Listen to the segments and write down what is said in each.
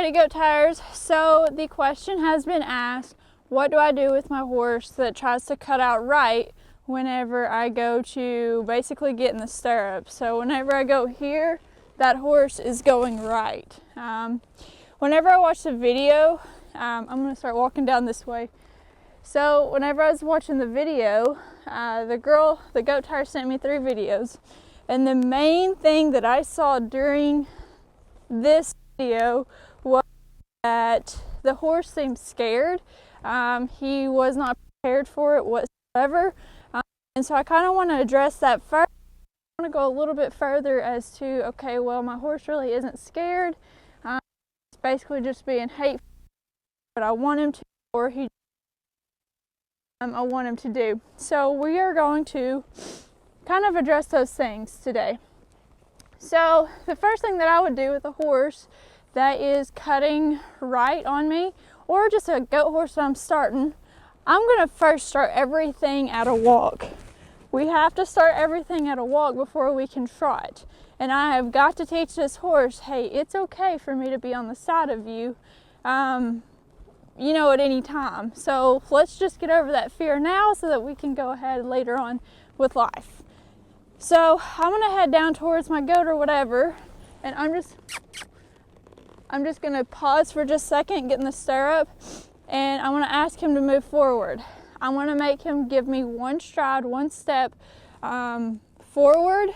Alrighty, goat tires. So the question has been asked, what do I do with my horse that tries to cut out right whenever I go to basically get in the stirrup? So whenever I go here, that horse is going right. Whenever I watch the video, I'm going to start walking down this way. So whenever I was watching the video, the goat tire sent me 3 videos. And the main thing that I saw during this video was that the horse seemed scared. He was not prepared for it whatsoever. And so I kind of want to address that first. I want to go a little bit further as to, okay, well, my horse really isn't scared. It's basically just being hateful, but I want him to, or I want him to do. So we are going to kind of address those things today. So the first thing that I would do with a horse that is cutting right on me, or just a goat horse that I'm starting, I'm going to first start everything at a walk. We have to start everything at a walk before we can trot. And I have got to teach this horse, hey, it's okay for me to be on the side of you, at any time. So let's just get over that fear now so that we can go ahead later on with life. So I'm going to head down towards my goat or whatever, and I'm just going to pause for just a second, get in the stirrup, and I want to ask him to move forward. I want to make him give me one stride, one step forward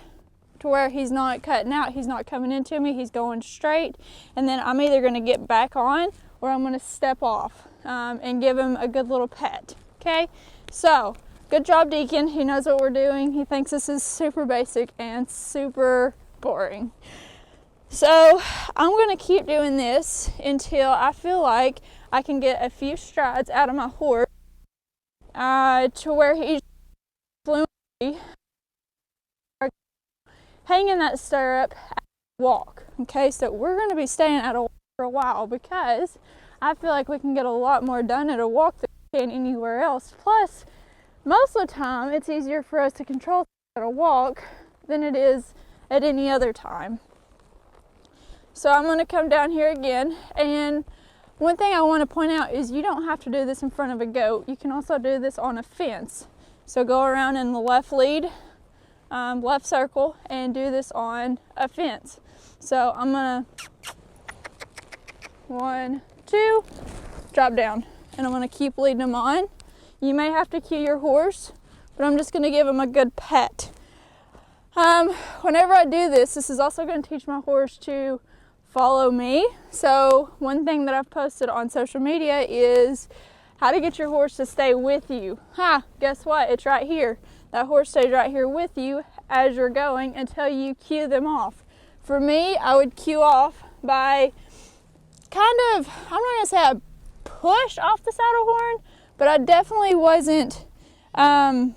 to where he's not cutting out, he's not coming into me, he's going straight, and then I'm either going to get back on or I'm going to step off and give him a good little pet. Okay, so good job, Deacon. He knows what we're doing. He thinks this is super basic and super boring. So I'm going to keep doing this until I feel like I can get a few strides out of my horse to where he's fluently hanging that stirrup at a walk. Okay, so we're going to be staying at a walk for a while because I feel like we can get a lot more done at a walk than we can anywhere else. Plus, most of the time, it's easier for us to control at a walk than it is at any other time. So I'm going to come down here again, and one thing I want to point out is you don't have to do this in front of a goat. You can also do this on a fence. So go around in the left lead, left circle, and do this on a fence. So I'm going to 1, 2, drop down, and I'm going to keep leading him on. You may have to cue your horse, but I'm just going to give him a good pet. Whenever I do this, this is also going to teach my horse to follow me. So one thing that I've posted on social media is how to get your horse to stay with you. Guess what? It's right here. That horse stays right here with you as you're going until you cue them off. For me, I would cue off by kind of, I'm not going to say I push off the saddle horn, but I definitely wasn't, I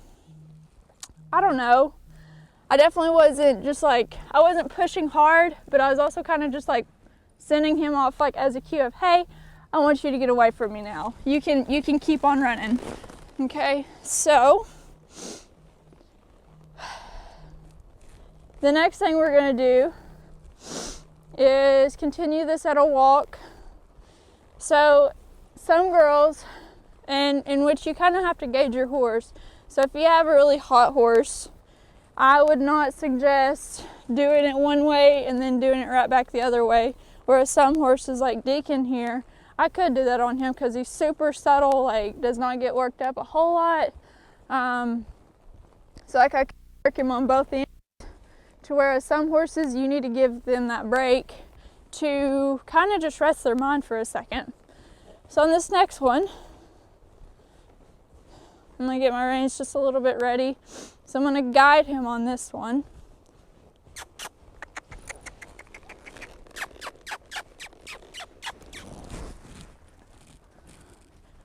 definitely wasn't just like, I wasn't pushing hard, but I was also kind of just like sending him off like as a cue of, hey, I want you to get away from me now. You can keep on running. Okay, so the next thing we're gonna do is continue this at a walk. So some girls, and in which you kind of have to gauge your horse. So if you have a really hot horse, I would not suggest doing it one way and then doing it right back the other way. Whereas some horses like Deacon here, I could do that on him because he's super subtle, like does not get worked up a whole lot. So like I could work him on both ends. To whereas some horses, you need to give them that break to kind of just rest their mind for a second. So on this next one, I'm going to get my reins just a little bit ready. So I'm going to guide him on this one.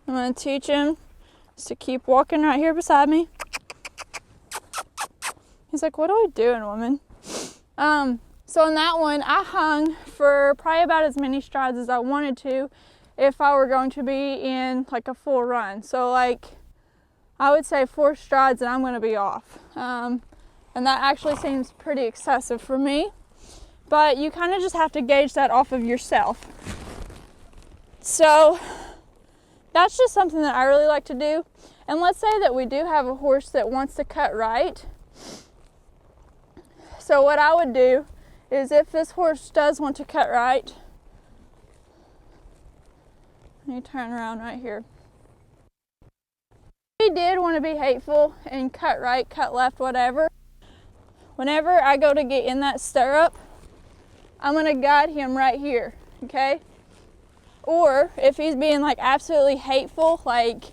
I'm going to teach him just to keep walking right here beside me. He's like, what are we doing, woman? So on that one, I hung for probably about as many strides as I wanted to if I were going to be in like a full run. So like, I would say 4 strides and I'm going to be off. And that actually seems pretty excessive for me. But you kind of just have to gauge that off of yourself. So that's just something that I really like to do. And let's say that we do have a horse that wants to cut right. So what I would do is, if this horse does want to cut right, let me turn around right here. If he did want to be hateful and cut right, cut left, whatever, whenever I go to get in that stirrup, I'm going to guide him right here, okay? Or if he's being like absolutely hateful, like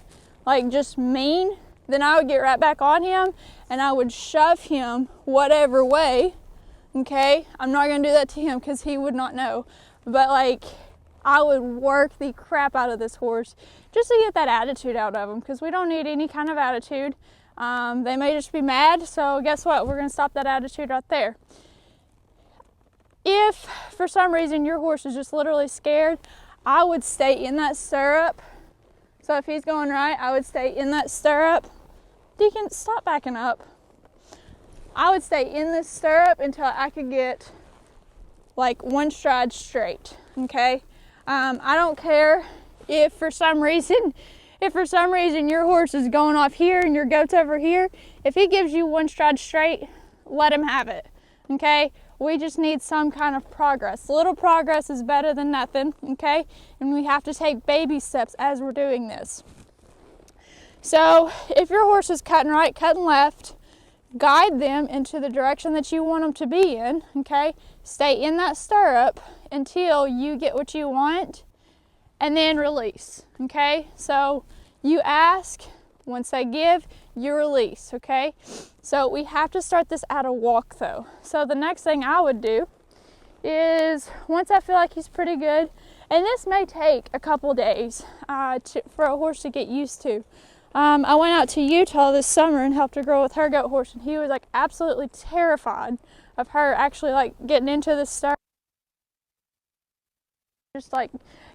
just mean, then I would get right back on him and I would shove him whatever way, okay? I'm not going to do that to him because he would not know. But like, I would work the crap out of this horse just to get that attitude out of him, because we don't need any kind of attitude. They may just be mad, so guess what? We're going to stop that attitude right there. If for some reason your horse is just literally scared, I would stay in that stirrup. So if he's going right, I would stay in that stirrup. Deacon, stop backing up. I would stay in this stirrup until I could get like one stride straight, okay? I don't care if for some reason your horse is going off here and your goat's over here. If he gives you one stride straight, let him have it, okay? We just need some kind of progress. Little progress is better than nothing, okay? And we have to take baby steps as we're doing this. So if your horse is cutting right, cutting left, guide them into the direction that you want them to be in, okay? Stay in that stirrup until you get what you want, and then release, okay? So you ask, once they give, you release, okay? So we have to start this at a walk though. So the next thing I would do is, once I feel like he's pretty good, and this may take a couple days for a horse to get used to. I went out to Utah this summer and helped a girl with her goat horse, and he was like absolutely terrified of her actually like getting into the stirrup. Just like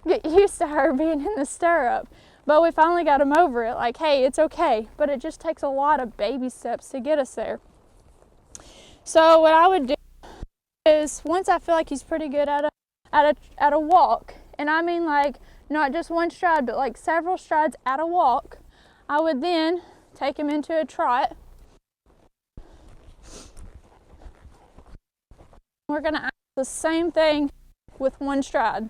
get used to her being in the stirrup. But we finally got him over it, like, hey, it's okay. But it just takes a lot of baby steps to get us there. So what I would do is, once I feel like he's pretty good at a walk, and I mean like not just one stride, but like several strides at a walk, I would then take him into a trot. We're gonna ask the same thing with one stride.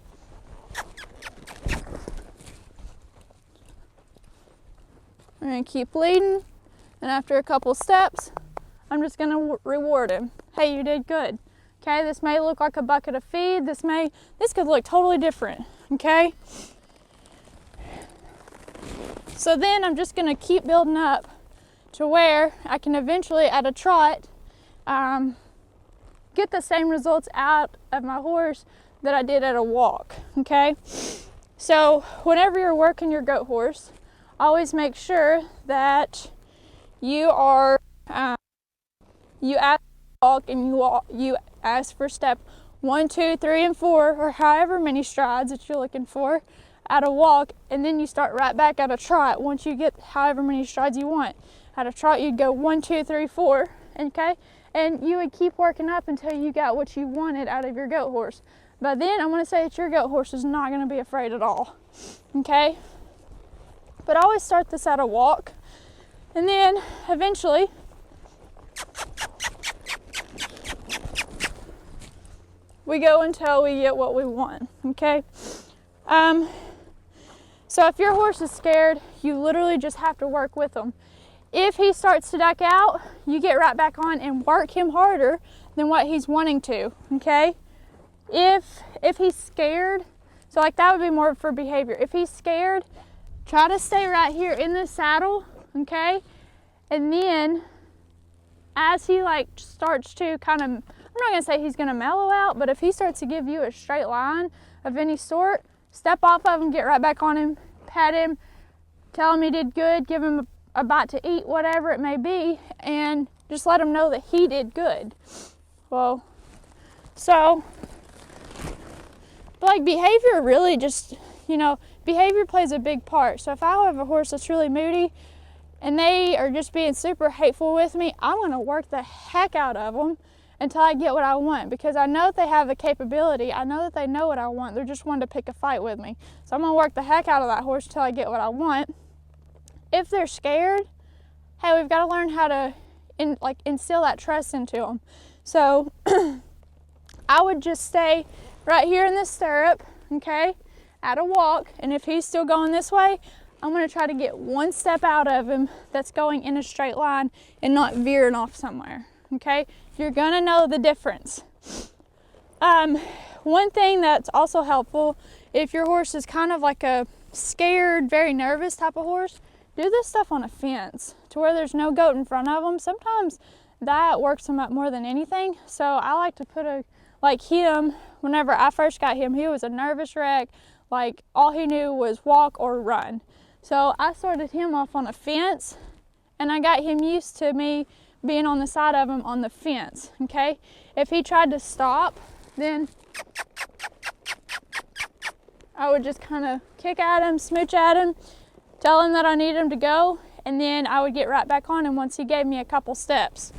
We're going to keep leading, and after a couple steps, I'm just going to reward him. Hey, you did good. Okay, this may look like a bucket of feed. This could look totally different. Okay? So then I'm just going to keep building up to where I can eventually, at a trot, get the same results out of my horse that I did at a walk. Okay? So whenever you're working your goat horse, always make sure that you are, you ask for walk, and you ask for step 1, 2, 3, and 4, or however many strides that you're looking for at a walk, and then you start right back at a trot once you get however many strides you want. At a trot, you'd go 1, 2, 3, 4, okay? And you would keep working up until you got what you wanted out of your goat horse. But then I want to say that your goat horse is not going to be afraid at all, okay? But I always start this at a walk, and then eventually we go until we get what we want, okay? So if your horse is scared, you literally just have to work with him. If he starts to duck out, you get right back on and work him harder than what he's wanting to, okay? If he's scared, so like that would be more for behavior. If he's scared, try to stay right here in the saddle, okay? And then as he like starts to kind of, I'm not gonna say he's gonna mellow out, but if he starts to give you a straight line of any sort, step off of him, get right back on him, pat him, tell him he did good, give him a bite to eat, whatever it may be, and just let him know that he did good. Well, so like behavior really just, behavior plays a big part. So if I have a horse that's really moody and they are just being super hateful with me, I'm going to work the heck out of them until I get what I want, because I know that they have the capability. I know that they know what I want. They're just wanting to pick a fight with me. So I'm gonna work the heck out of that horse until I get what I want. If they're scared, hey, we've got to learn how to instill that trust into them. So I would just stay right here in this stirrup, okay, at a walk, and if he's still going this way, I'm going to try to get one step out of him that's going in a straight line and not veering off somewhere, okay? You're going to know the difference. One thing that's also helpful, if your horse is kind of like a scared, very nervous type of horse, do this stuff on a fence to where there's no goat in front of them. Sometimes that works them up more than anything. So I like to put like him, whenever I first got him, he was a nervous wreck. Like all he knew was walk or run. So I started him off on a fence, and I got him used to me being on the side of him on the fence, okay? If he tried to stop, then I would just kind of kick at him, smooch at him, tell him that I need him to go, and then I would get right back on him once he gave me a couple steps.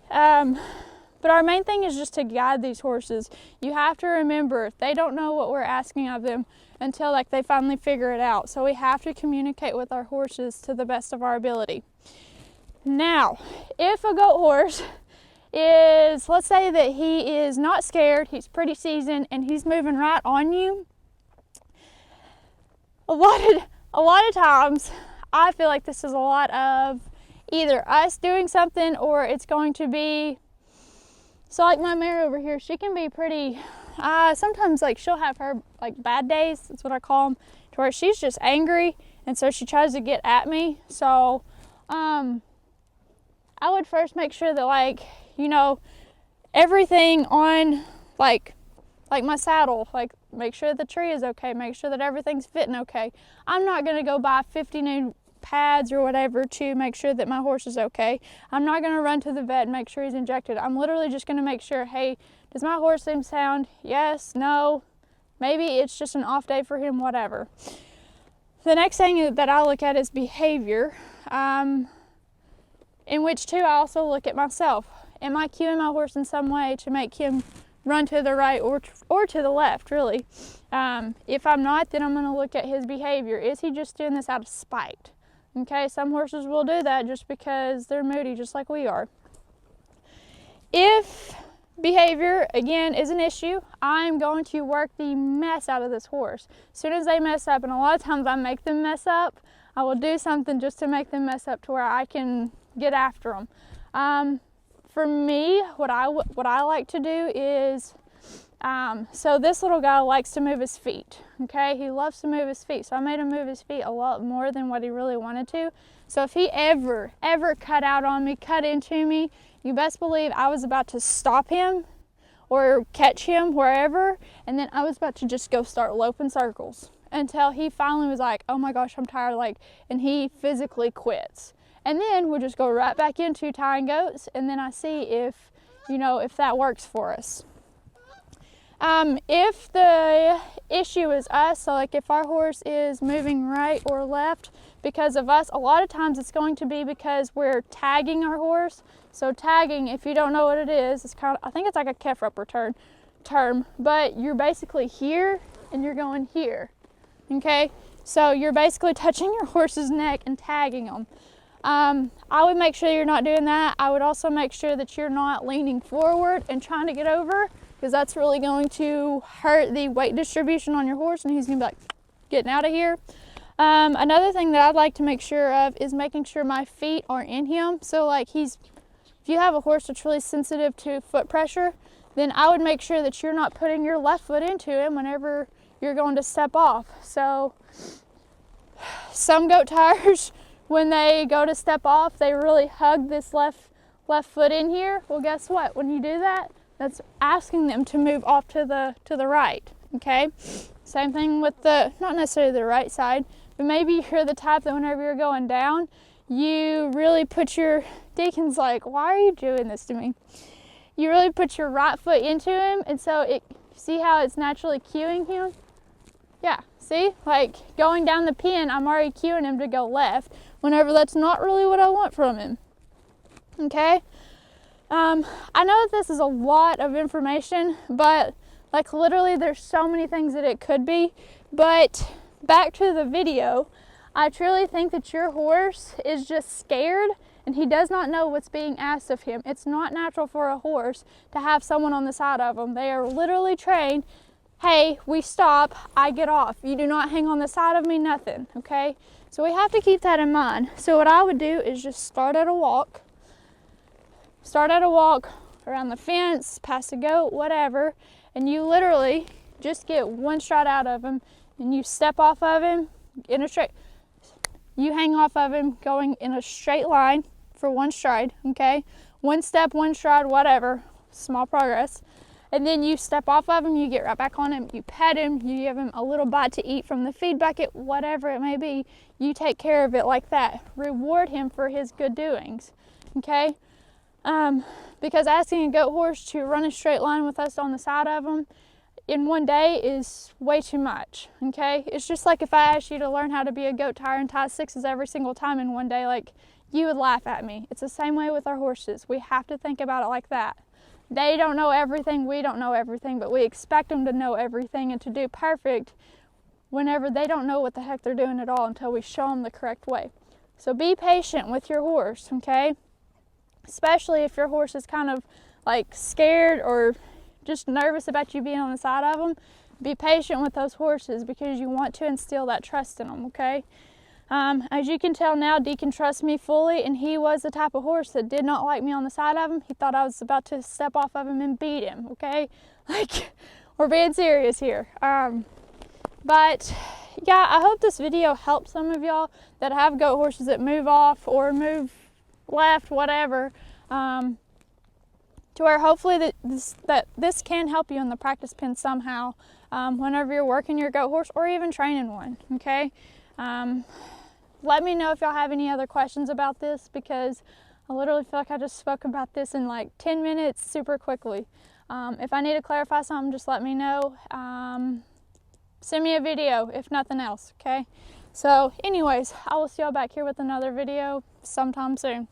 But our main thing is just to guide these horses. You have to remember, they don't know what we're asking of them until like they finally figure it out. So we have to communicate with our horses to the best of our ability. Now, if a goat horse is, let's say that he is not scared, he's pretty seasoned, and he's moving right on you, a lot of times I feel like this is a lot of either us doing something, or it's going to be, so like my mare over here, she can be pretty, sometimes like she'll have her like bad days, that's what I call them, to where she's just angry, and so she tries to get at me. So I would first make sure that, like, you know, everything on like my saddle, like make sure the tree is okay, make sure that everything's fitting okay. I'm not gonna go buy 50 new pads or whatever to make sure that my horse is okay. I'm not gonna run to the vet and make sure he's injected. I'm literally just gonna make sure, hey, does my horse seem sound? Yes, no, maybe it's just an off day for him, whatever. The next thing that I look at is behavior, in which too I also look at myself. Am I cueing my horse in some way to make him run to the right or to the left, really? If I'm not, then I'm gonna look at his behavior. Is he just doing this out of spite? Okay, some horses will do that just because they're moody, just like we are. If behavior, again, is an issue, I'm going to work the mess out of this horse. As soon as they mess up, and a lot of times I make them mess up, I will do something just to make them mess up to where I can get after them. For me, what I like to do is, so this little guy likes to move his feet, okay? He loves to move his feet, so I made him move his feet a lot more than what he really wanted to. So if he ever cut out on me, cut into me, you best believe I was about to stop him or catch him wherever, and then I was about to just go start loping circles until he finally was like, oh my gosh, I'm tired, like, and he physically quits. And then we'll just go right back into tying goats, and then I see if, you know, if that works for us. If the issue is us, so like if our horse is moving right or left because of us, a lot of times it's going to be because we're tagging our horse. So tagging, if you don't know what it is, it's kind of, I think it's like a calf rope term, but you're basically here and you're going here, okay? So you're basically touching your horse's neck and tagging them. I would make sure you're not doing that. I would also make sure that you're not leaning forward and trying to get over, because that's really going to hurt the weight distribution on your horse, and he's gonna be like, getting out of here. Another thing that I'd like to make sure of is making sure my feet are in him. So like if you have a horse that's really sensitive to foot pressure, then I would make sure that you're not putting your left foot into him whenever you're going to step off. So some goat tires, when they go to step off, they really hug this left foot in here. Well, guess what? When you do that, that's asking them to move off to the right, okay? Same thing with not necessarily the right side, but maybe you're the type that whenever you're going down, you really put your, Deacon's like, why are you doing this to me? You really put your right foot into him, and so see how it's naturally cueing him? Yeah, see? Like going down the pen, I'm already cueing him to go left, whenever that's not really what I want from him, okay? I know that this is a lot of information, but like literally there's so many things that it could be. But back to the video, I truly think that your horse is just scared and he does not know what's being asked of him. It's not natural for a horse to have someone on the side of them. They are literally trained, hey, we stop, I get off. You do not hang on the side of me, nothing, okay? So we have to keep that in mind. So what I would do is just start at a walk around the fence, past the goat, whatever, and you literally just get one stride out of him and you step off of him in a straight, you hang off of him going in a straight line for one stride, okay? One step, one stride, whatever, small progress. And then you step off of him, you get right back on him, you pet him, you give him a little bite to eat from the feed bucket, whatever it may be, you take care of it like that. Reward him for his good doings, okay? Because asking a goat horse to run a straight line with us on the side of him in one day is way too much, okay? It's just like if I asked you to learn how to be a goat tire and tie sixes every single time in one day, like, you would laugh at me. It's the same way with our horses. We have to think about it like that. They don't know everything, we don't know everything, but we expect them to know everything and to do perfect whenever they don't know what the heck they're doing at all until we show them the correct way. So be patient with your horse, okay? Especially if your horse is kind of like scared or just nervous about you being on the side of them. Be patient with those horses because you want to instill that trust in them, okay? As you can tell now, Deacon trusts me fully, and he was the type of horse that did not like me on the side of him. He thought I was about to step off of him and beat him, okay? Like, we're being serious here. But yeah, I hope this video helps some of y'all that have goat horses that move off or move left, whatever, to where hopefully this can help you in the practice pen somehow, whenever you're working your goat horse or even training one, okay? Let me know if y'all have any other questions about this, because I literally feel like I just spoke about this in like 10 minutes super quickly. If I need to clarify something, just let me know. Send me a video if nothing else, okay? So anyways, I will see y'all back here with another video sometime soon.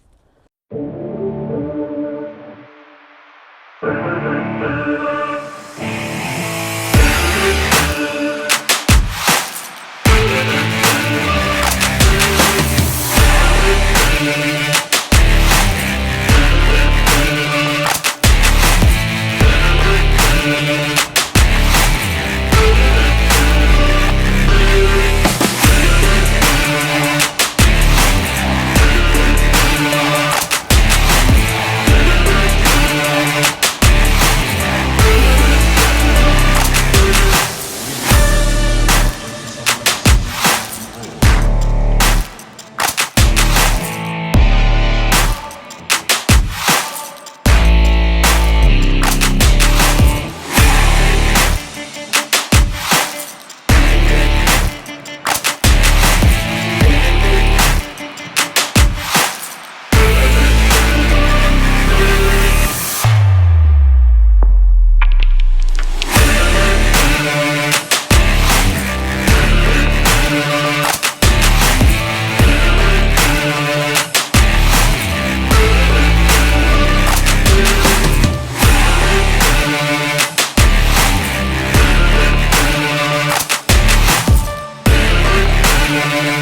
Yeah.